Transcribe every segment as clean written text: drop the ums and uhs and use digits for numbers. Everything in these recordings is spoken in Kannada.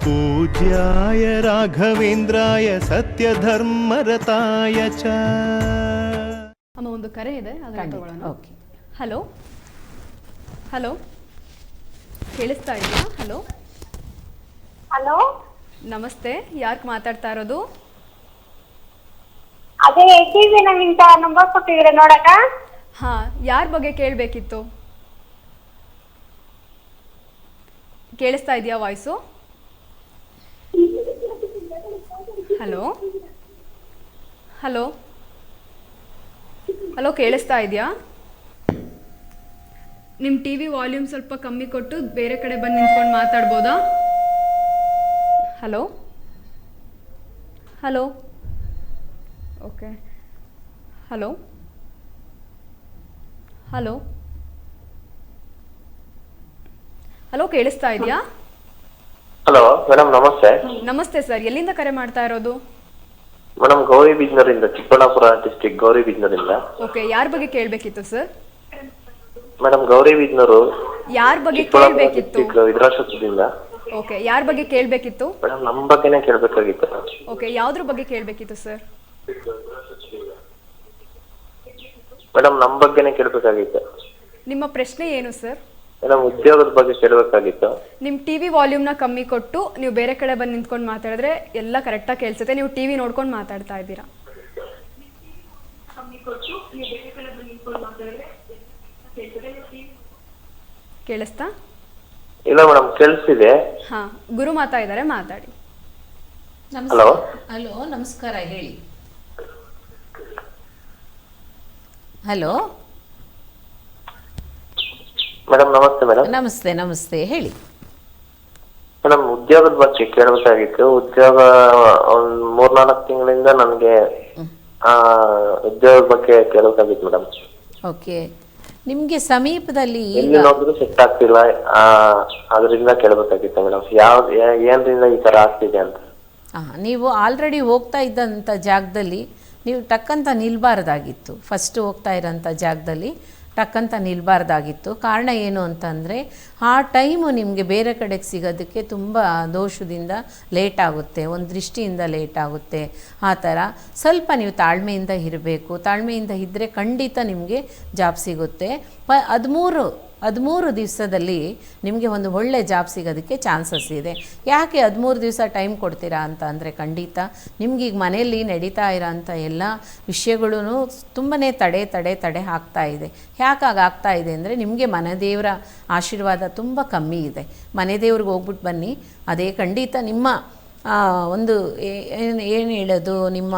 पूज्याय राघवेन्द्राय सत्यधर्मरताय च। ಅಮ್ಮ ಒಂದು ಕರೆ ಇದೆ ಅದನ್ನ ತಗೊಳ್ಳೋಣ. ಓಕೆ. ಹಲೋ ಹಲೋ ಕೇಳಿಸ್ತಾ ಇದೆಯಾ? ಹಲೋ ಹಲೋ ನಮಸ್ತೆ, ಯಾರು ಮಾತಾಡ್ತಾ ಇರೋದು? ಅದೇ ಟಿವಿ ನಮ್ಮಿಂದ ನಂಬರ್ ಕೊಟ್ಟಿದ್ರೆ ನೋಡಕ. ಹಾ, ಯಾರ ಬಗ್ಗೆ ಕೇಳಬೇಕಿತ್ತು? ಕೇಳಿಸ್ತಾ ಇದೆಯಾ ವಾಯ್ಸು? ಹಲೋ ಹಲೋ ಹಲೋ ಕೇಳಿಸ್ತಾ ಇದೆಯಾ? ನಿಮ್ಮ ಟಿ ವಿ ವಾಲ್ಯೂಮ್ ಸ್ವಲ್ಪ ಕಮ್ಮಿ ಕೊಟ್ಟು ಬೇರೆ ಕಡೆ ಬಂದು ನಿಂತ್ಕೊಂಡು ಮಾತಾಡ್ಬೋದಾ? Hello hello okay. Hello hello hello ಕೇಳಿಸ್ತಾ ಇದೆಯಾ? ಹಲೋ ಮೇಡಮ್, ನಮಸ್ತೆ. ನಮಸ್ತೆ ಸರ್, ಎಲ್ಲಿಂದ ಕರೆ ಮಾಡ್ತಾ ಇರೋದು? ಮೇಡಮ್, ಗೌರಿಬಿದನೂರಿಂದ, ಚಿಕ್ಕಬಳ್ಳಾಪುರ ಡಿಸ್ಟ್ರಿಕ್ಟ್ ಗೌರಿಬಿದನೂರಿಂದ. ಓಕೆ, ಯಾರ ಬಗ್ಗೆ ಕೇಳಬೇಕಿತ್ತು ಸರ್? ಮೇಡಮ್, ಗೌರಿಬಿದನೂರು ಯಾರ ಬಗ್ಗೆ ಕೇಳಬೇಕಿತ್ತು? ವಿದ್ರಾಸದಿಂದ. ಓಕೆ, ಯಾರ ಬಗ್ಗೆ ಕೇಳಬೇಕಿತ್ತು? ಮೇಡಮ್, ನಮ್ಮ ಬಗ್ಗೆನೇ ಕೇಳಬೇಕಾಗಿತ್ತು. ಓಕೆ, ಯಾವ್ದ್ರ ಬಗ್ಗೆ ಕೇಳಬೇಕಿತ್ತು ಸರ್? ಮೇಡಮ್, ನಮ್ಮ ಬಗ್ಗೆನೇ ಕೇಳಬೇಕಾಗಿತ್ತು. ನಿಮ್ಮ ಪ್ರಶ್ನೆ ಏನು ಸರ್? ಮೇಡಮ್, ಉದ್ಯೋಗದ ಬಗ್ಗೆ ಕೇಳಬೇಕಾಗಿತ್ತು. ನಿಮ್ಮ ಟಿವಿ ವಾಲ್ಯೂಮ್ನ ಕಮ್ಮಿ ಕೊಟ್ಟು ನೀವು ಬೇರೆ ಕಡೆ ಬಂದು ನಿಂತ್ಕೊಂಡು ಮಾತಾಡಿದ್ರೆ ಎಲ್ಲ ಕರೆಕ್ಟಾಗಿ ಕೇಳಿಸುತ್ತೆ. ನೀವು ಟಿವಿ ನೋಡ್ಕೊಂಡು ಮಾತಾಡ್ತಾ ಇದ್ದೀರಾ. ಕೇಳಿಸ್ತಾ? ಇಲ್ಲ ಮೇಡಮ್, ಕೇಳಿಸ್ತಿದೆ. ಹಾ, ಗುರು ಮಾತಾ ಇದ್ದಾರೆ, ಮಾತಾಡಿ. ಹಲೋ ಹಲೋ, ನಮಸ್ಕಾರ, ಹೇಳಿ. ಹಲೋ ಮೇಡಮ್, ನಮಸ್ತೆ ಮೇಡಮ್. ನಮಸ್ತೆ ನಮಸ್ತೆ, ಹೇಳಿ. ಮೇಡಮ್, ಉದ್ಯೋಗದ ಬಗ್ಗೆ ಕೇಳಬೇಕಾಗಿತ್ತು. ಉದ್ಯೋಗ ಒಂದ್ 3-4 ತಿಂಗಳಿಂದ ನನಗೆ ಉದ್ಯೋಗದ ಬಗ್ಗೆ ಕೇಳಬೇಕಾಗಿತ್ತು ಮೇಡಮ್. ಓಕೆ, ನಿಮಗೆ ಸಮೀಪದಲ್ಲಿ ಎಲ್ಲಿ ನೋಡಿದ್ರು ಸೆಟ್ ಆಗ್ತಿಲ್ಲ, ಅದರಿಂದ ಕೇಳಬೇಕಾಗಿತ್ತು ಮೇಡಮ್. ಏನ್ರಿಂದ ಈ ತರ ಆಗ್ತಿದೆ ಅಂತ. ನೀವು ಆಲ್ರೆಡಿ ಹೋಗ್ತಾ ಇದ್ದಂಥ ಜಾಗದಲ್ಲಿ ನೀವು ಟಕ್ಕಂತ ನಿಲ್ಬಾರ್ದಾಗಿತ್ತು. ಫಸ್ಟ್ ಹೋಗ್ತಾ ಇರೋಂಥ ಜಾಗದಲ್ಲಿ ಟಕ್ಕಂತ ನಿಲ್ಬಾರ್ದಾಗಿತ್ತು. ಕಾರಣ ಏನು ಅಂತಂದರೆ, ಆ ಟೈಮು ನಿಮಗೆ ಬೇರೆ ಕಡೆಗೆ ಸಿಗೋದಕ್ಕೆ ತುಂಬ ದೋಷದಿಂದ ಲೇಟ್ ಆಗುತ್ತೆ, ಒಂದು ದೃಷ್ಟಿಯಿಂದ ಲೇಟ್ ಆಗುತ್ತೆ. ಆ ಥರ ಸ್ವಲ್ಪ ನೀವು ತಾಳ್ಮೆಯಿಂದ ಇರಬೇಕು. ತಾಳ್ಮೆಯಿಂದ ಇದ್ದರೆ ಖಂಡಿತ ನಿಮಗೆ ಜಾಬ್ ಸಿಗುತ್ತೆ. 13 ದಿವಸದಲ್ಲಿ ನಿಮಗೆ ಒಂದು ಒಳ್ಳೆ ಜಾಬ್ ಸಿಗೋದಕ್ಕೆ ಚಾನ್ಸಸ್ ಇದೆ. ಯಾಕೆ 13 ದಿವಸ ಟೈಮ್ ಕೊಡ್ತೀರಾ ಅಂತ ಅಂದರೆ, ಖಂಡಿತ ನಿಮಗೀಗ ಮನೆಯಲ್ಲಿ ನಡೀತಾ ಇರೋಂಥ ಎಲ್ಲ ವಿಷಯಗಳೂ ತುಂಬಾ ತಡೆ ಆಗ್ತಾ ಇದೆ. ಯಾಕಾಗಿ ಆಗ್ತಾ ಇದೆ ಅಂದರೆ, ನಿಮಗೆ ಮನೆದೇವರ ಆಶೀರ್ವಾದ ತುಂಬ ಕಮ್ಮಿ ಇದೆ. ಮನೆದೇವ್ರಿಗೆ ಹೋಗ್ಬಿಟ್ಟು ಬನ್ನಿ, ಅದೇ ಖಂಡಿತ ನಿಮ್ಮ ಒಂದು ಏನು ಹೇಳೋದು, ನಿಮ್ಮ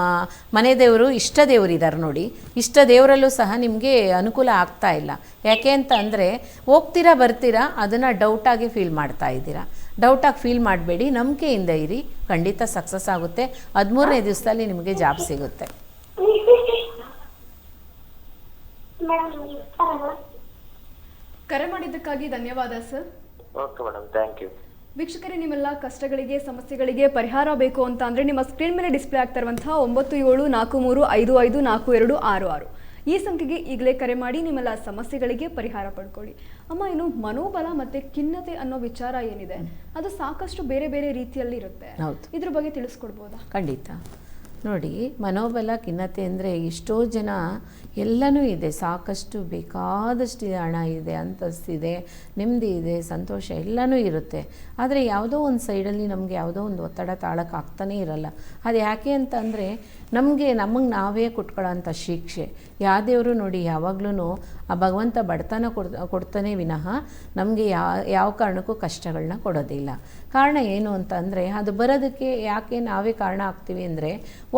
ಮನೆ ದೇವರು ಇಷ್ಟ ದೇವರು ಇದ್ದಾರೆ ನೋಡಿ. ಇಷ್ಟ ದೇವರಲ್ಲೂ ಸಹ ನಿಮಗೆ ಅನುಕೂಲ ಆಗ್ತಾ ಇಲ್ಲ. ಯಾಕೆ ಅಂತ ಅಂದರೆ, ಹೋಗ್ತೀರಾ ಬರ್ತೀರಾ, ಅದನ್ನು ಡೌಟಾಗಿ ಫೀಲ್ ಮಾಡ್ತಾ ಇದ್ದೀರಾ. ಡೌಟಾಗಿ ಫೀಲ್ ಮಾಡಬೇಡಿ, ನಂಬಿಕೆಯಿಂದ ಇರಿ, ಖಂಡಿತ ಸಕ್ಸಸ್ ಆಗುತ್ತೆ. 13ನೇ ದಿವಸದಲ್ಲಿ ನಿಮಗೆ ಜಾಬ್ ಸಿಗುತ್ತೆ. ಕರೆ ಮಾಡಿದ್ದಕ್ಕಾಗಿ ಧನ್ಯವಾದ sir. Okay madam, thank you. ವೀಕ್ಷಕರೇ, ನಿಮ್ಮೆಲ್ಲ ಕಷ್ಟಗಳಿಗೆ ಸಮಸ್ಯೆಗಳಿಗೆ ಪರಿಹಾರ ಬೇಕು ಅಂತ ಅಂದರೆ ನಿಮ್ಮ ಸ್ಕ್ರೀನ್ ಮೇಲೆ ಡಿಸ್ಪ್ಲೇ ಆಗ್ತಾ ಇರುವಂತಹ 9743554266 ಈ ಸಂಖ್ಯೆಗೆ ಈಗಲೇ ಕರೆ ಮಾಡಿ ನಿಮ್ಮೆಲ್ಲ ಸಮಸ್ಯೆಗಳಿಗೆ ಪರಿಹಾರ ಪಡ್ಕೊಳ್ಳಿ. ಅಮ್ಮ, ಇನ್ನು ಮನೋಬಲ ಮತ್ತು ಖಿನ್ನತೆ ಅನ್ನೋ ವಿಚಾರ ಏನಿದೆ, ಅದು ಸಾಕಷ್ಟು ಬೇರೆ ಬೇರೆ ರೀತಿಯಲ್ಲಿ ಇರುತ್ತೆ. ಇದ್ರ ಬಗ್ಗೆ ತಿಳಿಸ್ಕೊಡ್ಬೋದಾ? ಖಂಡಿತ. ನೋಡಿ, ಮನೋಬಲ ಖಿನ್ನತೆ ಅಂದರೆ ಎಷ್ಟೋ ಜನ ಎಲ್ಲನೂ ಇದೆ, ಸಾಕಷ್ಟು ಬೇಕಾದಷ್ಟು ಹಣ ಇದೆ, ಅಂತಸ್ತಿದೆ, ನೆಮ್ಮದಿ ಇದೆ, ಸಂತೋಷ ಎಲ್ಲನೂ ಇರುತ್ತೆ. ಆದರೆ ಯಾವುದೋ ಒಂದು ಸೈಡಲ್ಲಿ ನಮಗೆ ಯಾವುದೋ ಒಂದು ಒತ್ತಡ ತಾಳಕ್ಕೆ ಆಗ್ತಾನೇ ಇರಲ್ಲ. ಅದು ಯಾಕೆ ಅಂತ ಅಂದರೆ, ನಮಗೆ ನಾವೇ ಕೊಟ್ಕೊಳ್ಳೋಂಥ ಶಿಕ್ಷೆ. ದೇವರು ನೋಡಿ ಯಾವಾಗಲೂ ಆ ಭಗವಂತ ಬಡತನ ಕೊಡ್ತಾನೆ ವಿನಃ ನಮಗೆ ಯಾವ ಕಾರಣಕ್ಕೂ ಕಷ್ಟಗಳನ್ನ ಕೊಡೋದಿಲ್ಲ. ಕಾರಣ ಏನು ಅಂತ ಅಂದರೆ, ಅದು ಬರೋದಕ್ಕೆ ಯಾಕೆ ನಾವೇ ಕಾರಣ ಆಗ್ತೀವಿ ಅಂದರೆ,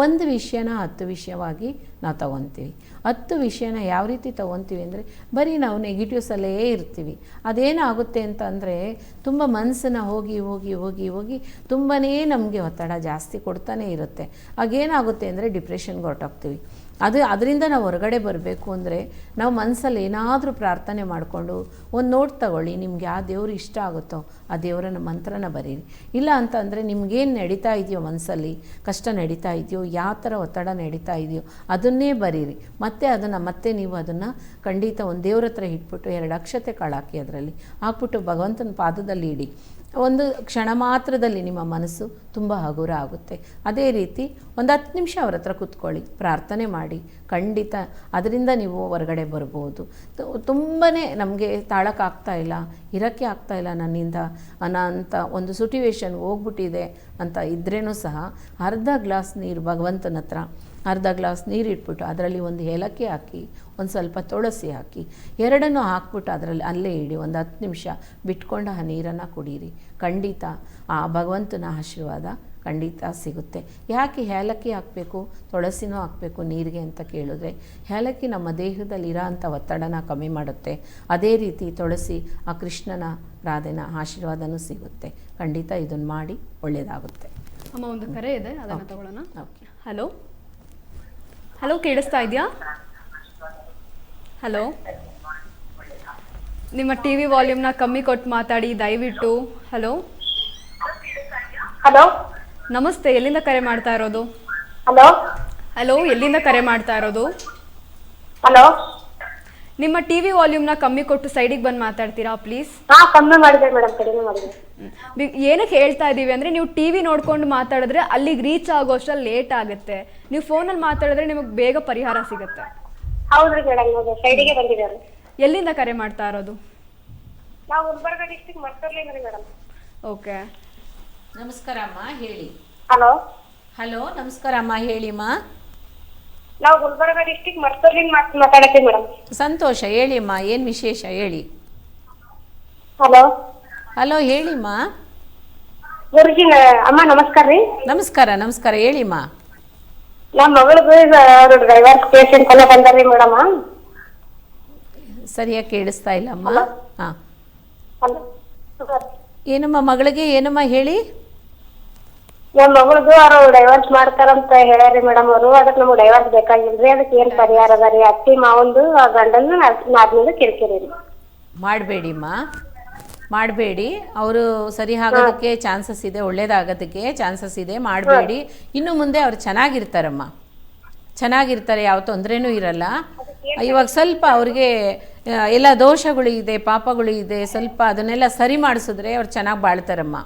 ಒಂದು ವಿಷಯನ 10 ವಿಷಯವಾಗಿ ನಾವು ತಗೊತೀವಿ. 10 ವಿಷಯನ ಯಾವ ರೀತಿ ತೊಗೊತೀವಿ ಅಂದರೆ, ಬರೀ ನಾವು ನೆಗೆಟಿವ್ಸಲ್ಲೇ ಇರ್ತೀವಿ. ಅದೇನಾಗುತ್ತೆ ಅಂತ ಅಂದರೆ, ತುಂಬ ಮನಸ್ಸನ್ನು ಹೋಗಿ ಹೋಗಿ ಹೋಗಿ ಹೋಗಿ ತುಂಬಾ ನಮಗೆ ಒತ್ತಡ ಜಾಸ್ತಿ ಕೊಡ್ತಾನೆ ಇರುತ್ತೆ. ಆಗೇನಾಗುತ್ತೆ ಅಂದರೆ ಡಿಪ್ರೆಷನ್ಗೆ ಹೊರಟೋಗ್ತೀವಿ. ಅದರಿಂದ ನಾವು ಹೊರಗಡೆ ಬರಬೇಕು ಅಂದರೆ, ನಾವು ಮನಸ್ಸಲ್ಲಿ ಏನಾದರೂ ಪ್ರಾರ್ಥನೆ ಮಾಡಿಕೊಂಡು ಒಂದು ನೋಟ್ ತಗೊಳ್ಳಿ, ನಿಮ್ಗೆ ಯಾವ ದೇವರು ಇಷ್ಟ ಆಗುತ್ತೋ ಆ ದೇವರನ್ನ ಮಂತ್ರನ ಬರೀರಿ. ಇಲ್ಲ ಅಂತ ಅಂದರೆ, ನಿಮಗೇನು ನಡೀತಾ ಇದೆಯೋ ಮನಸ್ಸಲ್ಲಿ, ಕಷ್ಟ ನಡೀತಾ ಇದೆಯೋ, ಯಾವ ಥರ ಒತ್ತಡ ನಡೀತಾ ಇದೆಯೋ ಅದನ್ನೇ ಬರೀರಿ. ಮತ್ತೆ ನೀವು ಅದನ್ನು ಖಂಡಿತ ಒಂದು ದೇವ್ರ ಹತ್ರ ಇಟ್ಬಿಟ್ಟು 2 ಅಕ್ಷತೆ ಕಾಳು ಹಾಕಿ ಅದರಲ್ಲಿ ಹಾಕ್ಬಿಟ್ಟು ಭಗವಂತನ ಪಾದದಲ್ಲಿ ಇಡಿ. ಒಂದು ಕ್ಷಣ ಮಾತ್ರದಲ್ಲಿ ನಿಮ್ಮ ಮನಸ್ಸು ತುಂಬ ಹಗುರ ಆಗುತ್ತೆ. ಅದೇ ರೀತಿ ಒಂದು 10 ನಿಮಿಷ ಅವ್ರ ಹತ್ರ ಕೂತ್ಕೊಳ್ಳಿ, ಪ್ರಾರ್ಥನೆ ಮಾಡಿ, ಖಂಡಿತ ಅದರಿಂದ ನೀವು ಹೊರಗಡೆ ಬರ್ಬೋದು. ತುಂಬಾ ನಮಗೆ ತಾಳಕ್ಕಾಗ್ತಾ ಇಲ್ಲ, ಇರೋಕ್ಕೆ ಆಗ್ತಾಯಿಲ್ಲ ನನ್ನಿಂದ ಅಂತ ಒಂದು ಸಿಟ್ಯುವೇಶನ್ ಹೋಗ್ಬಿಟ್ಟಿದೆ ಅಂತ ಇದ್ರೇನೂ ಸಹ ಅರ್ಧ ಗ್ಲಾಸ್ ನೀರು ಭಗವಂತನ ಹತ್ರ ಅರ್ಧ ಗ್ಲಾಸ್ ನೀರು ಇಟ್ಬಿಟ್ಟು ಅದರಲ್ಲಿ ಒಂದು ಏಲಕ್ಕಿ ಹಾಕಿ, ಒಂದು ಸ್ವಲ್ಪ ತುಳಸಿ ಹಾಕಿ, ಎರಡನ್ನೂ ಹಾಕ್ಬಿಟ್ಟು ಅದರಲ್ಲಿ ಅಲ್ಲೇ ಇಡಿ, ಒಂದು 10 ನಿಮಿಷ ಬಿಟ್ಕೊಂಡು ಆ ನೀರನ್ನು ಕುಡೀರಿ. ಖಂಡಿತ ಆ ಭಗವಂತನ ಆಶೀರ್ವಾದ ಖಂಡಿತ ಸಿಗುತ್ತೆ. ಯಾಕೆ ಏಲಕ್ಕಿ ಹಾಕಬೇಕು, ತುಳಸಿನೂ ಹಾಕಬೇಕು ನೀರಿಗೆ ಅಂತ ಕೇಳಿದ್ರೆ, ಏಲಕ್ಕಿ ನಮ್ಮ ದೇಹದಲ್ಲಿ ಇರೋ ಅಂಥ ಒತ್ತಡನ ಕಮ್ಮಿ ಮಾಡುತ್ತೆ. ಅದೇ ರೀತಿ ತುಳಸಿ ಆ ಕೃಷ್ಣನ ರಾಧೆನ ಆಶೀರ್ವಾದನೂ ಸಿಗುತ್ತೆ. ಖಂಡಿತ ಇದನ್ನು ಮಾಡಿ ಒಳ್ಳೆಯದಾಗುತ್ತೆ. ಅಮ್ಮ ಒಂದು ಕರೆ ಇದೆ, ಅದನ್ನು ತಗೊಳ್ಳೋಣ. ಓಕೆ. ಹಲೋ ಹಲೋ, ಕೇಳಿಸ್ತಾ ಇದೆಯಾ? ಹಲೋ, ನಿಮ್ಮ ಟಿ ವಿ ವಾಲ್ಯೂಮ್ನ ಕಮ್ಮಿ ಕೊಟ್ಟು ಮಾತಾಡಿ ದಯವಿಟ್ಟು. ಹಲೋ ಹಲೋ ನಮಸ್ತೆ, ಎಲ್ಲಿಂದ ಕರೆ ಮಾಡ್ತಾ ಇರೋದು? ಹಲೋ ಹಲೋ, ಎಲ್ಲಿಂದ ಕರೆ ಮಾಡ್ತಾ ಇರೋದು? ಹಲೋ ನಿಮ್ಮ ಟಿ ವಿ ವಾಲ್ಯೂಮ್ನ ಕಮ್ಮಿ ಕೊಟ್ಟು ಸೈಡಿಗೆ ಬಂದು ಮಾತಾಡ್ತೀರಾ ಪ್ಲೀಸ್? ಹಾ, ಕಮ್ಮಿ ಮಾಡಿದೆ ಮೇಡಮ್, ಕಡಿಮೆ ಮಾಡಿದೆ. ಏನಕ್ಕೆ ಹೇಳ್ತಾ ಇದ್ದೀವಿ ಅಂದರೆ, ನೀವು ಟಿ ವಿ ನೋಡ್ಕೊಂಡು ಮಾತಾಡಿದ್ರೆ ಅಲ್ಲಿಗೆ ರೀಚ್ ಆಗೋಷ್ಟರಲ್ಲಿ ಲೇಟ್ ಆಗುತ್ತೆ. ನೀವು ಫೋನಲ್ಲಿ ಮಾತಾಡಿದ್ರೆ ನಿಮಗೆ ಬೇಗ ಪರಿಹಾರ ಸಿಗುತ್ತೆ. ಹೌದ್ರಿ ಮೇಡಮ್, ಹೌದು, ಸೈಡಿಗೆ ಬಂದಿದ್ದಾರೆ. ಎಲ್ಲಿಂದ ಕರೆ ಮಾಡ್ತಾ ಇರೋದು? ನಾವು ಗುಲ್ಬರ್ಗ ಡಿಸ್ಟ್ರಿಕ್ಟ್ ಮರ್ತೋರ್ಲಿಂದ್ರಿ ಮೇಡಮ್. ಓಕೆ, ನಮಸ್ಕಾರ ಅಮ್ಮ, ಹೇಳಿ. ಹಲೋ ಹಲೋ, ನಮಸ್ಕಾರ ಅಮ್ಮ, ಹೇಳಿಮ್ಮ. ನಾವು ಗುಲ್ಬರ್ಗ ಡಿಸ್ಟ್ರಿಕ್ಟ್ ಮರ್ತೋರ್ಲಿಂದ ಮಾತಾಡತ್ತೀವಿ ಮೇಡಮ್. ಸಂತೋಷ, ಹೇಳಿಮ್ಮ, ಏನು ವಿಶೇಷ ಹೇಳಿ. ಹಲೋ ಹಲೋ, ಹೇಳಿಮ್ಮ. ಗುರುಜಿ ಅಮ್ಮ ನಮಸ್ಕಾರ ರೀ. ನಮಸ್ಕಾರ ನಮಸ್ಕಾರ, ಹೇಳಿಮ್ಮ. ನಮ್ಮ ಮಗಳಿಗೂ ಈಗ ಅವ್ರ ಡ್ರೈವರ್ ಪೇಷಂಟ್ ಎಲ್ಲ ಬಂದಾರ್ರಿ ಮೇಡಮ್. ಸರಿಯಾಗಿ ಕೇಳಿಸ್ತಾ ಇಲ್ಲಮ್ಮ. ಹಾಂ, ಹಲೋ, ಏನಮ್ಮ ಮಗಳಿಗೆ, ಏನಮ್ಮ ಹೇಳಿ. ನಮ್ಮ ಮಗಳಿಗೂ ಅವ್ರು ಡೈವರ್ಸ್ ಮಾಡ್ತಾರಂತ ಹೇಳ್ಯಾರಿ ಮೇಡಮ್ ಅವರು. ಅದಕ್ಕೆ ನಮ್ಗೆ ಡೈವರ್ಸ್ ಬೇಕಾಗಿಲ್ರಿ, ಅದಕ್ಕೆ ಏನ್ ಪರಿಹಾರ ಅದ ರೀ? ಅತ್ತಿ ಮಾವಂದು ಗಂಡನ ಆದ್ಮೇಲೆ ಕಿರಿಕಿರಿ ರೀ. ಮಾಡಬೇಡಿಮ್ಮ, ಮಾಡಬೇಡಿ. ಅವರು ಸರಿ ಆಗೋದಕ್ಕೆ ಚಾನ್ಸಸ್ ಇದೆ, ಒಳ್ಳೇದಾಗೋದಕ್ಕೆ ಚಾನ್ಸಸ್ ಇದೆ, ಮಾಡಬೇಡಿ. ಇನ್ನು ಮುಂದೆ ಅವ್ರು ಚೆನ್ನಾಗಿರ್ತಾರಮ್ಮ, ಚೆನ್ನಾಗಿರ್ತಾರೆ, ಯಾವ ತೊಂದರೆನೂ ಇರಲ್ಲ. ಇವಾಗ ಸ್ವಲ್ಪ ಅವ್ರಿಗೆ ಎಲ್ಲ ದೋಷಗಳು ಇದೆ, ಪಾಪಗಳು ಇದೆ, ಸ್ವಲ್ಪ ಅದನ್ನೆಲ್ಲ ಸರಿ ಮಾಡಿಸಿದ್ರೆ ಅವ್ರು ಚೆನ್ನಾಗಿ ಬಾಳ್ತಾರಮ್ಮ.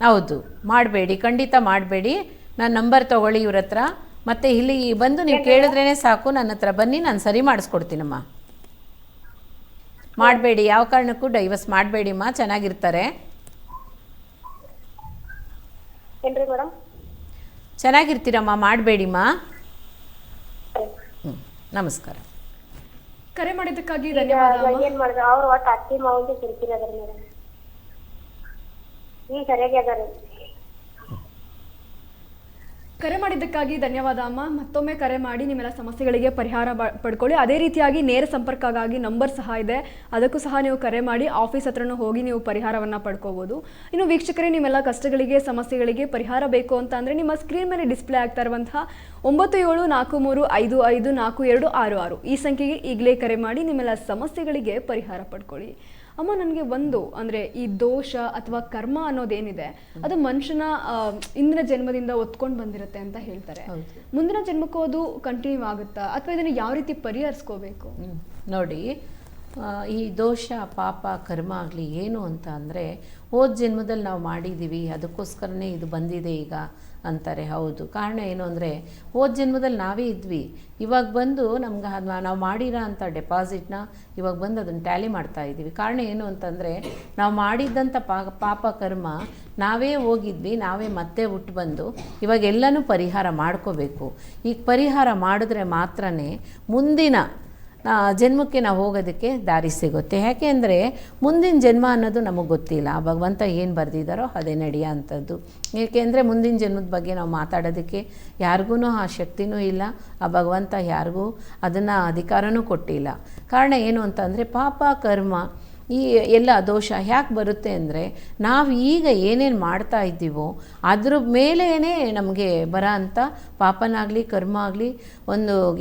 ಹೌದು, ಮಾಡಬೇಡಿ, ಖಂಡಿತ ಮಾಡಬೇಡಿ. ನಾನು ನಂಬರ್ ತೊಗೊಳ್ಳಿ ಇವ್ರ ಹತ್ರ, ಮತ್ತು ಇಲ್ಲಿ ಬಂದು ನೀವು ಕೇಳಿದ್ರೇ ಸಾಕು, ನನ್ನ ಹತ್ರ ಬನ್ನಿ, ನಾನು ಸರಿ ಮಾಡಿಸ್ಕೊಡ್ತೀನಮ್ಮ. ಮಾಡಬೇಡಿ, ಯಾವ ಕಾರಣಕ್ಕೂ ಡೈವರ್ಸ್ ಮಾಡಬೇಡಿಮ್ಮ, ಚೆನ್ನಾಗಿರ್ತಾರೆ, ಚೆನ್ನಾಗಿರ್ತೀರಮ್ಮ, ಮಾಡಬೇಡಿಮ್ಮ. ನಮಸ್ಕಾರ. ಕರೆ ಮಾಡಿದ್ದಕ್ಕಾಗಿ ಧನ್ಯವಾದ. ಏನ್ ಮಾಡಿದ ಅವ್ರು ಒಟ್ಟು ಅತ್ತಿ ಮಾವಂದು ಕಿರಿಕಿರಿ ಅದಾರ ಮೇಡಮ್. ಸರಿಯಾಗಿ ಅದಾರ. ಕರೆ ಮಾಡಿದ್ದಕ್ಕಾಗಿ ಧನ್ಯವಾದ ಅಮ್ಮ. ಮತ್ತೊಮ್ಮೆ ಕರೆ ಮಾಡಿ ನಿಮ್ಮೆಲ್ಲ ಸಮಸ್ಯೆಗಳಿಗೆ ಪರಿಹಾರ ಪಡ್ಕೊಳ್ಳಿ. ಅದೇ ರೀತಿಯಾಗಿ ನೇರ ಸಂಪರ್ಕಕ್ಕಾಗಿ ನಂಬರ್ ಸಹ ಇದೆ, ಅದಕ್ಕೂ ಸಹ ನೀವು ಕರೆ ಮಾಡಿ ಆಫೀಸ್ ಹತ್ರನೂ ಹೋಗಿ ನೀವು ಪರಿಹಾರವನ್ನು ಪಡ್ಕೋಬೋದು. ಇನ್ನು ವೀಕ್ಷಕರೇ, ನಿಮ್ಮೆಲ್ಲ ಕಷ್ಟಗಳಿಗೆ ಸಮಸ್ಯೆಗಳಿಗೆ ಪರಿಹಾರ ಬೇಕು ಅಂತ ಅಂದರೆ ನಿಮ್ಮ ಸ್ಕ್ರೀನ್ ಮೇಲೆ ಡಿಸ್ಪ್ಲೇ ಆಗ್ತಾ ಇರುವಂತಹ 9743554266 ಈ ಸಂಖ್ಯೆಗೆ ಈಗಲೇ ಕರೆ ಮಾಡಿ ನಿಮ್ಮೆಲ್ಲ ಸಮಸ್ಯೆಗಳಿಗೆ ಪರಿಹಾರ ಪಡ್ಕೊಳ್ಳಿ. ಅಮ್ಮ, ನನಗೆ ಒಂದು ಅಂದರೆ ಈ ದೋಷ ಅಥವಾ ಕರ್ಮ ಅನ್ನೋದೇನಿದೆ ಅದು ಮನುಷ್ಯನ ಇಂದಿನ ಜನ್ಮದಿಂದ ಒತ್ಕೊಂಡು ಬಂದಿರುತ್ತೆ ಅಂತ ಹೇಳ್ತಾರೆ. ಮುಂದಿನ ಜನ್ಮಕ್ಕೂ ಅದು ಕಂಟಿನ್ಯೂ ಆಗುತ್ತಾ ಅಥವಾ ಇದನ್ನು ಯಾವ ರೀತಿ ಪರಿಹರಿಸ್ಕೋಬೇಕು? ನೋಡಿ, ಈ ದೋಷ ಪಾಪ ಕರ್ಮ ಆಗಲಿ ಏನು ಅಂತ ಅಂದರೆ, ಹೋದ ಜನ್ಮದಲ್ಲಿ ನಾವು ಮಾಡಿದ್ದೀವಿ, ಅದಕ್ಕೋಸ್ಕರನೇ ಇದು ಬಂದಿದೆ ಈಗ ಅಂತಾರೆ. ಹೌದು, ಕಾರಣ ಏನು ಅಂದರೆ, ಹೋದ ಜನ್ಮದಲ್ಲಿ ನಾವೇ ಇದ್ವಿ, ಇವಾಗ ಬಂದು ನಮ್ಗೆ ನಾವು ಮಾಡಿರೋ ಅಂಥ ಡೆಪಾಸಿಟ್ನ ಇವಾಗ ಬಂದು ಅದನ್ನು ಟ್ಯಾಲಿ ಮಾಡ್ತಾ ಇದ್ದೀವಿ. ಕಾರಣ ಏನು ಅಂತಂದರೆ, ನಾವು ಮಾಡಿದ್ದಂಥ ಪಾಪ ಕರ್ಮ ನಾವೇ ಹೋಗಿದ್ವಿ, ನಾವೇ ಮತ್ತೆ ಹುಟ್ಟು ಬಂದು ಇವಾಗ ಎಲ್ಲನೂ ಪರಿಹಾರ ಮಾಡ್ಕೋಬೇಕು. ಈಗ ಪರಿಹಾರ ಮಾಡಿದ್ರೆ ಮಾತ್ರ ಮುಂದಿನ ಜನ್ಮಕ್ಕೆ ನಾವು ಹೋಗೋದಕ್ಕೆ ದಾರಿ ಸಿಗುತ್ತೆ. ಯಾಕೆ ಅಂದರೆ ಮುಂದಿನ ಜನ್ಮ ಅನ್ನೋದು ನಮಗೆ ಗೊತ್ತಿಲ್ಲ, ಆ ಭಗವಂತ ಏನು ಬರೆದಿದ್ದಾರೋ ಅದೇ ನಡೆಯೋ ಅಂಥದ್ದು. ಏಕೆಂದರೆ ಮುಂದಿನ ಜನ್ಮದ ಬಗ್ಗೆ ನಾವು ಮಾತಾಡೋದಕ್ಕೆ ಯಾರಿಗೂ ಆ ಶಕ್ತಿನೂ ಇಲ್ಲ, ಆ ಭಗವಂತ ಯಾರಿಗೂ ಅದನ್ನು ಅಧಿಕಾರನೂ ಕೊಟ್ಟಿಲ್ಲ. ಕಾರಣ ಏನು ಅಂತಂದರೆ, ಪಾಪ ಕರ್ಮ ಈ ಎಲ್ಲ ದೋಷ ಯಾಕೆ ಬರುತ್ತೆ ಅಂದರೆ, ನಾವು ಈಗ ಏನೇನು ಮಾಡ್ತಾ ಇದ್ದೀವೋ ಅದ್ರ ಮೇಲೇ ನಮಗೆ ಬರೋ ಅಂಥ ಪಾಪನಾಗಲಿ ಕರ್ಮ ಆಗಲಿ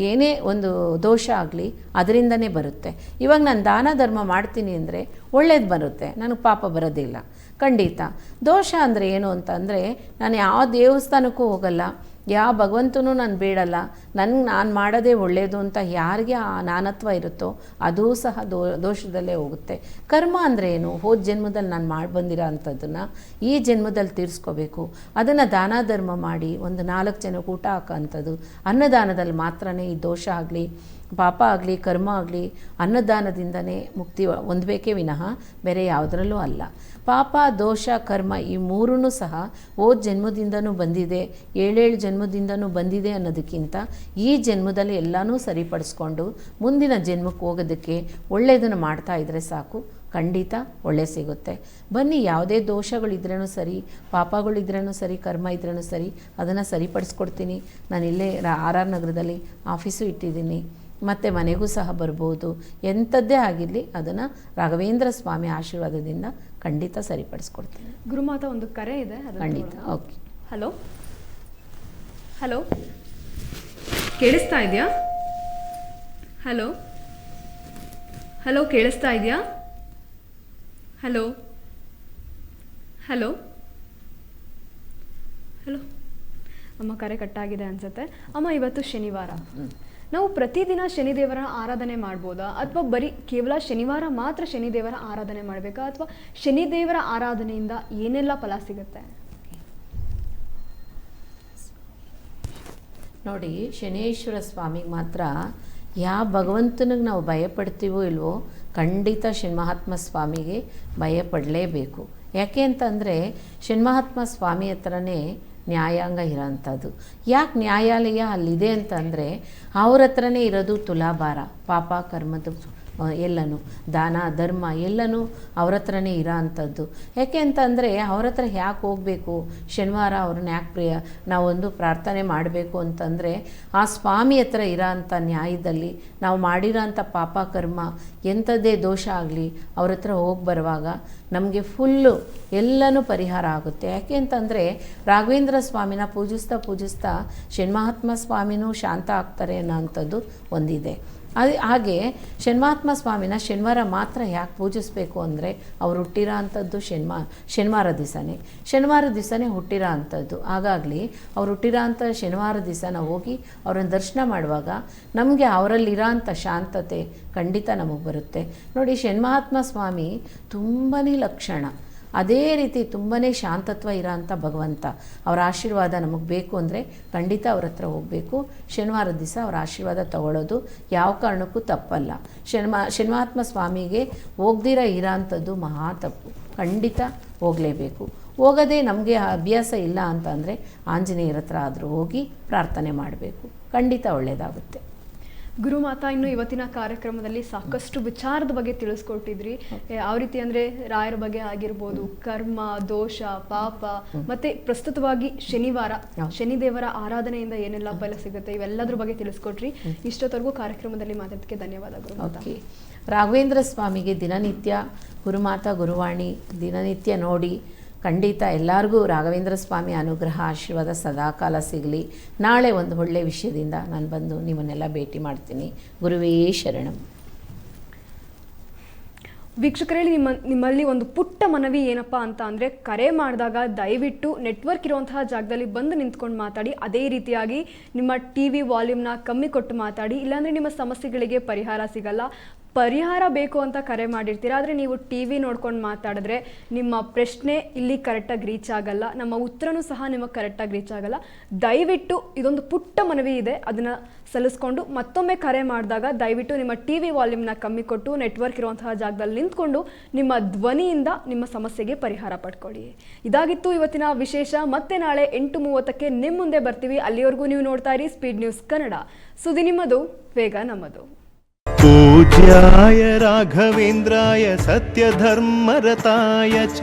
ಏನೇ ಒಂದು ದೋಷ ಆಗಲಿ ಅದರಿಂದನೇ ಬರುತ್ತೆ. ಇವಾಗ ನಾನು ದಾನ ಧರ್ಮ ಮಾಡ್ತೀನಿ ಅಂದರೆ ಒಳ್ಳೇದು ಬರುತ್ತೆ, ನನಗೆ ಪಾಪ ಬರೋದಿಲ್ಲ ಖಂಡಿತ. ದೋಷ ಅಂದರೆ ಏನು ಅಂತಂದರೆ, ನಾನು ಯಾವ ದೇವಸ್ಥಾನಕ್ಕೂ ಹೋಗಲ್ಲ, ಯಾವ ಭಗವಂತನೂ ನಾನು ಬೇಡಲ್ಲ, ನಾನು ಮಾಡೋದೇ ಒಳ್ಳೆಯದು ಅಂತ ಯಾರಿಗೆ ಆ ನಾನತ್ವ ಇರುತ್ತೋ ಅದೂ ಸಹ ದೋಷದಲ್ಲೇ ಹೋಗುತ್ತೆ. ಕರ್ಮ ಅಂದರೆ ಏನು? ಹೋದ ಜನ್ಮದಲ್ಲಿ ನಾನು ಮಾಡಿ ಬಂದಿರೋ ಅಂಥದ್ದನ್ನು ಈ ಜನ್ಮದಲ್ಲಿ ತೀರಿಸ್ಕೋಬೇಕು. ಅದನ್ನು ದಾನ ಧರ್ಮ ಮಾಡಿ ಒಂದು 4 ಜನಕ್ಕೆ ಊಟ ಹಾಕೋಂಥದ್ದು, ಅನ್ನದಾನದಲ್ಲಿ ಮಾತ್ರನೇ ಈ ದೋಷ ಆಗಲಿ ಪಾಪ ಆಗಲಿ ಕರ್ಮ ಆಗಲಿ ಅನ್ನದಾನದಿಂದನೇ ಮುಕ್ತಿ ಹೊಂದಬೇಕೇ ವಿನಃ ಬೇರೆ ಯಾವುದರಲ್ಲೂ ಅಲ್ಲ. ಪಾಪ ದೋಷ ಕರ್ಮ ಈ ಮೂರೂ ಸಹ ಹೋದ ಜನ್ಮದಿಂದನೂ ಬಂದಿದೆ, 7 ಜನ್ಮದಿಂದನೂ ಬಂದಿದೆ ಅನ್ನೋದಕ್ಕಿಂತ ಈ ಜನ್ಮದಲ್ಲಿ ಎಲ್ಲನೂ ಸರಿಪಡಿಸ್ಕೊಂಡು ಮುಂದಿನ ಜನ್ಮಕ್ಕೆ ಹೋಗೋದಕ್ಕೆ ಒಳ್ಳೆಯದನ್ನು ಮಾಡ್ತಾ ಇದ್ದರೆ ಸಾಕು, ಖಂಡಿತ ಒಳ್ಳೆ ಸಿಗುತ್ತೆ. ಬನ್ನಿ, ಯಾವುದೇ ದೋಷಗಳಿದ್ರೂ ಸರಿ, ಪಾಪಗಳಿದ್ರೂ ಸರಿ, ಕರ್ಮ ಇದ್ರೂ ಸರಿ, ಅದನ್ನು ಸರಿಪಡಿಸ್ಕೊಡ್ತೀನಿ. ನಾನು ಇಲ್ಲೇ RR ನಗರದಲ್ಲಿ ಆಫೀಸು ಇಟ್ಟಿದ್ದೀನಿ, ಮತ್ತು ಮನೆಗೂ ಸಹ ಬರ್ಬೋದು. ಎಂಥದ್ದೇ ಆಗಿರಲಿ ಅದನ್ನು ರಾಘವೇಂದ್ರ ಸ್ವಾಮಿ ಆಶೀರ್ವಾದದಿಂದ ಖಂಡಿತ ಸರಿಪಡಿಸ್ಕೊಡ್ತೀನಿ. ಗುರುಮಾತಾ, ಒಂದು ಕರೆ ಇದೆ, ಖಂಡಿತ. ಓಕೆ. ಹಲೋ ಹಲೋ, ಕೇಳಿಸ್ತಾ ಇದೆಯಾ? ಹಲೋ ಹಲೋ, ಕೇಳಿಸ್ತಾ ಇದೆಯಾ? Hello hello hello. ಅಮ್ಮ ಕರೆ ಕಟ್ಟಾಗಿದೆ ಅನ್ಸುತ್ತೆ. ಅಮ್ಮ, ಇವತ್ತು ಶನಿವಾರ, ನಾವು ಪ್ರತಿದಿನ ಶನಿದೇವರ ಆರಾಧನೆ ಮಾಡ್ಬೋದಾ, ಅಥವಾ ಬರೀ ಕೇವಲ ಶನಿವಾರ ಮಾತ್ರ ಶನಿದೇವರ ಆರಾಧನೆ ಮಾಡಬೇಕಾ, ಅಥವಾ ಶನಿದೇವರ ಆರಾಧನೆಯಿಂದ ಏನೆಲ್ಲ ಫಲ ಸಿಗುತ್ತೆ? ನೋಡಿ, ಶನೇಶ್ವರ ಸ್ವಾಮಿಗೆ ಮಾತ್ರ ಯಾವ ಭಗವಂತನಿಗೆ ನಾವು ಭಯಪಡ್ತೀವೋ ಇಲ್ವೋ, ಖಂಡಿತ ಷಣ್ಮಹಾತ್ಮ ಸ್ವಾಮಿಗೆ ಭಯಪಡಲೇಬೇಕು. ಯಾಕೆ ಅಂತಂದರೆ ಷಣ್ಮಹಾತ್ಮ ಸ್ವಾಮಿ ಹತ್ರನೇ ನ್ಯಾಯಾಂಗ ಇರೋಂಥದ್ದು. ಯಾಕೆ ನ್ಯಾಯಾಲಯ ಅಲ್ಲಿದೆ ಅಂತಂದರೆ ಅವ್ರ ಹತ್ರನೇ ಇರೋದು ತುಲಾಭಾರ, ಪಾಪ ಕರ್ಮದ ಎಲ್ಲನೂ, ದಾನ ಧರ್ಮ ಎಲ್ಲನೂ ಅವ್ರ ಹತ್ರನೇ ಇರೋ ಅಂಥದ್ದು. ಯಾಕೆ ಅಂತಂದರೆ ಅವ್ರ ಹತ್ರ ಯಾಕೆ ಹೋಗಬೇಕು, ಶನಿವಾರ ಅವ್ರನ್ನ ಯಾಕೆ ನಾವೊಂದು ಪ್ರಾರ್ಥನೆ ಮಾಡಬೇಕು ಅಂತಂದರೆ ಆ ಸ್ವಾಮಿ ಹತ್ರ ಇರೋ ಅಂಥ ನ್ಯಾಯದಲ್ಲಿ ನಾವು ಮಾಡಿರೋ ಅಂಥ ಪಾಪ ಕರ್ಮ ಎಂಥದ್ದೇ ದೋಷ ಆಗಲಿ ಅವ್ರ ಹತ್ರ ಹೋಗಿ ಬರುವಾಗ ನಮಗೆ ಫುಲ್ಲು ಎಲ್ಲನೂ ಪರಿಹಾರ ಆಗುತ್ತೆ. ಯಾಕೆ ಅಂತಂದರೆ ರಾಘವೇಂದ್ರ ಸ್ವಾಮಿನ ಪೂಜಿಸ್ತಾ ಷಣ್ಮಹಾತ್ಮ ಸ್ವಾಮಿನೂ ಶಾಂತ ಆಗ್ತಾರೆ ಅನ್ನೋ ಅಂಥದ್ದು ಒಂದಿದೆ. ಹಾಗೆ ಷಣ್ಮಹಾತ್ಮ ಸ್ವಾಮಿನ ಶನಿವಾರ ಮಾತ್ರ ಯಾಕೆ ಪೂಜಿಸ್ಬೇಕು ಅಂದರೆ ಅವ್ರು ಹುಟ್ಟಿರೋ ಅಂಥದ್ದು ಶನಿವಾರ ದಿವಸನೇ ಹುಟ್ಟಿರೋ ಅಂಥದ್ದು. ಹಾಗಾಗಲಿ ಅವ್ರು ಹುಟ್ಟಿರೋ ಅಂಥ ಶನಿವಾರ ದಿವಸ ನಾವು ಹೋಗಿ ಅವ್ರನ್ನ ದರ್ಶನ ಮಾಡುವಾಗ ನಮಗೆ ಅವರಲ್ಲಿರೋ ಅಂಥ ಶಾಂತತೆ ಖಂಡಿತ ನಮಗೆ ಬರುತ್ತೆ. ನೋಡಿ, ಷಣ್ಮಹಾತ್ಮ ಸ್ವಾಮಿ ತುಂಬಾ ಲಕ್ಷಣ, ಅದೇ ರೀತಿ ತುಂಬಾ ಶಾಂತತ್ವ ಇರೋಂಥ ಭಗವಂತ. ಅವರ ಆಶೀರ್ವಾದ ನಮಗೆ ಬೇಕು ಅಂದರೆ ಖಂಡಿತ ಅವ್ರ ಹತ್ರ ಹೋಗಬೇಕು. ಶನಿವಾರದ ದಿವಸ ಅವರ ಆಶೀರ್ವಾದ ತಗೊಳ್ಳೋದು ಯಾವ ಕಾರಣಕ್ಕೂ ತಪ್ಪಲ್ಲ. ಷಣ್ಮಹಾತ್ಮ ಸ್ವಾಮಿಗೆ ಹೋಗ್ದಿರ ಇರೋಂಥದ್ದು ಮಹಾ ತಪ್ಪು. ಖಂಡಿತ ಹೋಗಲೇಬೇಕು. ಹೋಗೋದೇ ನಮಗೆ ಅಭ್ಯಾಸ ಇಲ್ಲ ಅಂತ ಅಂದರೆ ಆಂಜನೇಯರ ಹತ್ರ ಆದರೂ ಹೋಗಿ ಪ್ರಾರ್ಥನೆ ಮಾಡಬೇಕು, ಖಂಡಿತ ಒಳ್ಳೆಯದಾಗುತ್ತೆ. ಗುರುಮಾತಾ, ಇನ್ನು ಇವತ್ತಿನ ಕಾರ್ಯಕ್ರಮದಲ್ಲಿ ಸಾಕಷ್ಟು ವಿಚಾರದ ಬಗ್ಗೆ ತಿಳಿಸ್ಕೊಟ್ಟಿದ್ರಿ. ಯಾವ ರೀತಿ ಅಂದರೆ ರಾಯರ ಬಗ್ಗೆ ಆಗಿರ್ಬೋದು, ಕರ್ಮ ದೋಷ ಪಾಪ, ಮತ್ತೆ ಪ್ರಸ್ತುತವಾಗಿ ಶನಿವಾರ ಶನಿದೇವರ ಆರಾಧನೆಯಿಂದ ಏನೆಲ್ಲ ಫಲ ಸಿಗುತ್ತೆ, ಇವೆಲ್ಲದ್ರ ಬಗ್ಗೆ ತಿಳಿಸ್ಕೊಟ್ರಿ. ಇಷ್ಟೊತ್ತವರೆಗೂ ಕಾರ್ಯಕ್ರಮದಲ್ಲಿ ಮಾತಾಡೋದಕ್ಕೆ ಧನ್ಯವಾದ ಗುರುಮಾತಾ. ರಾಘವೇಂದ್ರ ಸ್ವಾಮಿಗೆ ದಿನನಿತ್ಯ ಗುರುಮಾತಾ ಗುರುವಾಣಿ ದಿನನಿತ್ಯ ನೋಡಿ, ಖಂಡಿತ ಎಲ್ಲರಿಗೂ ರಾಘವೇಂದ್ರ ಸ್ವಾಮಿ ಅನುಗ್ರಹ ಆಶೀರ್ವಾದ ಸದಾಕಾಲ ಸಿಗಲಿ. ನಾಳೆ ಒಂದು ಒಳ್ಳೆಯ ವಿಷಯದಿಂದ ನಾನು ಬಂದು ನಿಮ್ಮನ್ನೆಲ್ಲ ಭೇಟಿ ಮಾಡ್ತೀನಿ. ಗುರುವೇ ಶರಣಂ. ವೀಕ್ಷಕರಲ್ಲಿ ನಿಮ್ಮಲ್ಲಿ ಒಂದು ಪುಟ್ಟ ಮನವಿ ಏನಪ್ಪ ಅಂತ ಅಂದರೆ, ಕರೆ ಮಾಡಿದಾಗ ದಯವಿಟ್ಟು ನೆಟ್ವರ್ಕ್ ಇರುವಂತಹ ಜಾಗದಲ್ಲಿ ಬಂದು ನಿಂತ್ಕೊಂಡು ಮಾತಾಡಿ. ಅದೇ ರೀತಿಯಾಗಿ ನಿಮ್ಮ TV ವಾಲ್ಯೂಮ್ನ ಕಮ್ಮಿ ಕೊಟ್ಟು ಮಾತಾಡಿ, ಇಲ್ಲಾಂದರೆ ನಿಮ್ಮ ಸಮಸ್ಯೆಗಳಿಗೆ ಪರಿಹಾರ ಸಿಗಲ್ಲ. ಪರಿಹಾರ ಬೇಕು ಅಂತ ಕರೆ ಮಾಡಿರ್ತೀರ, ಆದರೆ ನೀವು TV ನೋಡ್ಕೊಂಡು ಮಾತಾಡಿದ್ರೆ ನಿಮ್ಮ ಪ್ರಶ್ನೆ ಇಲ್ಲಿ ಕರೆಕ್ಟಾಗಿ ರೀಚ್ ಆಗಲ್ಲ, ನಮ್ಮ ಉತ್ತರನೂ ಸಹ ನಿಮಗೆ ಕರೆಕ್ಟಾಗಿ ರೀಚ್ ಆಗಲ್ಲ. ದಯವಿಟ್ಟು ಇದೊಂದು ಪುಟ್ಟ ಮನವಿ ಇದೆ, ಅದನ್ನು ಸಲ್ಲಿಸ್ಕೊಂಡು ಮತ್ತೊಮ್ಮೆ ಕರೆ ಮಾಡಿದಾಗ ದಯವಿಟ್ಟು ನಿಮ್ಮ TV ವಾಲ್ಯೂಮ್ನ ಕಮ್ಮಿ ಕೊಟ್ಟು ನೆಟ್ವರ್ಕ್ ಇರುವಂತಹ ಜಾಗದಲ್ಲಿ ನಿಂತ್ಕೊಂಡು ನಿಮ್ಮ ಧ್ವನಿಯಿಂದ ನಿಮ್ಮ ಸಮಸ್ಯೆಗೆ ಪರಿಹಾರ ಪಡ್ಕೊಳ್ಳಿ. ಇದಾಗಿತ್ತು ಇವತ್ತಿನ ವಿಶೇಷ. ಮತ್ತೆ ನಾಳೆ 8:30ಕ್ಕೆ ನಿಮ್ಮ ಮುಂದೆ ಬರ್ತೀವಿ. ಅಲ್ಲಿವರೆಗೂ ನೀವು ನೋಡ್ತಾ ಇರಿ ಸ್ಪೀಡ್ ನ್ಯೂಸ್ ಕನ್ನಡ. ಸುದ್ದಿ ನಿಮ್ಮದು, ವೇಗ ನಮ್ಮದು. पूज्याय राघवेन्द्राय सत्यधर्मरताय च